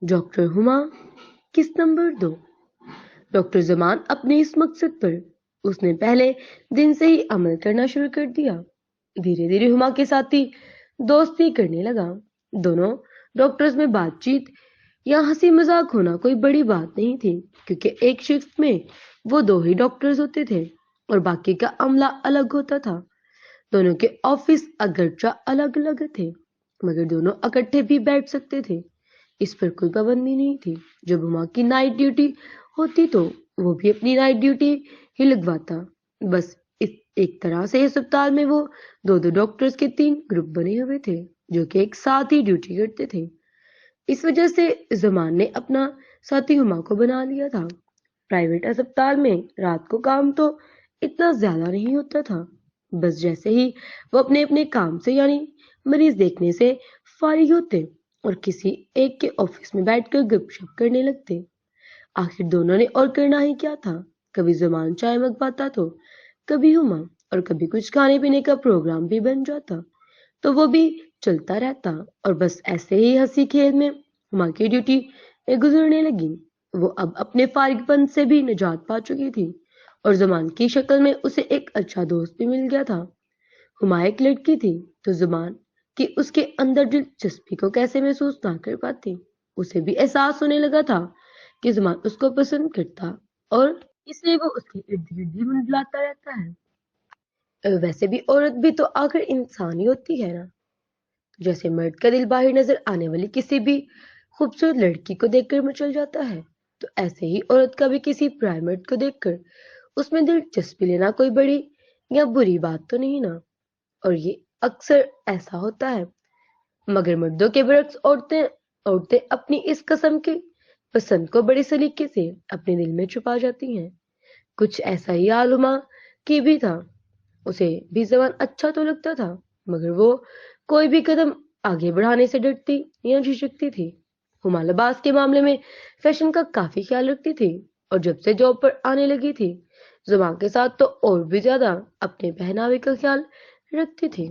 Doctor ہما کس number 2۔ Doctor زمان اپنے اس مقصد پر اس نے پہلے دن سے ہی عمل کرنا شروع کر دیا۔ دھیرے دھیرے ہما کے ساتھی دوستی کرنے لگا۔ دونوں ڈاکٹرز میں بات چیت یا ہنسی مذاق ہونا کوئی بڑی بات نہیں تھی، کیونکہ ایک شفٹ میں وہ 2 ہی ڈاکٹرز ہوتے تھے اور باقی کا عملہ الگ ہوتا تھا۔ دونوں کے آفس اگرچہ الگ الگ تھے، مگر دونوں اکٹھے بھی بیٹھ سکتے تھے، اس پر کوئی پابندی نہیں تھی۔ جب ہما کی نائٹ ڈیوٹی ہوتی تو وہ بھی اپنی نائٹ ڈیوٹی ہی لگواتا۔ بس ایک طرح سے اسپتال میں وہ 2 ڈاکٹرز کے 3 گروپ بنے ہوئے تھے جو کہ ایک ساتھ ہی ڈیوٹی کرتے تھے۔ اس وجہ سے زمان نے اپنا ساتھی ہما کو بنا لیا تھا۔ پرائیویٹ اسپتال میں رات کو کام تو اتنا زیادہ نہیں ہوتا تھا، بس جیسے ہی وہ اپنے اپنے کام سے یعنی مریض دیکھنے سے فارغ ہوتے اور کسی ایک کے آفس میں بیٹھ کر گپ شپ کرنے لگتے۔ آخر دونوں نے اور کرنا ہی کیا تھا، کبھی زمان چائے منگواتا تو کبھی ہما، اور کبھی کچھ کھانے پینے کا پروگرام بھی بن جاتا تو وہ بھی چلتا رہتا، اور بس ایسے ہی ہنسی کھیل میں ہما کی ڈیوٹی گزرنے لگی۔ وہ اب اپنے فارغ پن سے بھی نجات پا چکی تھی اور زمان کی شکل میں اسے ایک اچھا دوست بھی مل گیا تھا۔ ہما ایک لڑکی تھی تو زمان کی اس کے اندر دلچسپی کو کیسے محسوس نہ کر پاتی۔ اسے بھی احساس ہونے لگا تھا کہ زمان اس کو پسند کرتا اور اس لیے وہ اس کے ارد گرد ہی منڈلاتا رہتا ہے۔ ویسے بھی عورت بھی تو آخر انسان ہی ہوتی ہے نا، جیسے مرد کا دل باہر نظر آنے والی کسی بھی خوبصورت لڑکی کو دیکھ کر مچل جاتا ہے، تو ایسے ہی عورت کا بھی کسی پرائے مرد کو دیکھ کر اس میں دلچسپی لینا کوئی بڑی یا بری بات تو نہیں نا، اور یہ اکثر ایسا ہوتا ہے۔ مگر مردوں کے برعکس عورتیں اپنی اس قسم کی پسند کو بڑے سلیقے سے اپنے دل میں چھپا جاتی ہیں۔ کچھ ایسا ہی حال ہما کی بھی تھا۔ اسے بھی زمان اچھا تو لگتا تھا، مگر وہ کوئی بھی قدم آگے بڑھانے سے ڈرتی یا جھجکتی تھی۔ ہما لباس کے معاملے میں فیشن کا کافی خیال رکھتی تھی، اور جب سے جاب پر آنے لگی تھی زمان کے ساتھ تو اور بھی زیادہ اپنے پہناوے کا خیال رکھتی تھی۔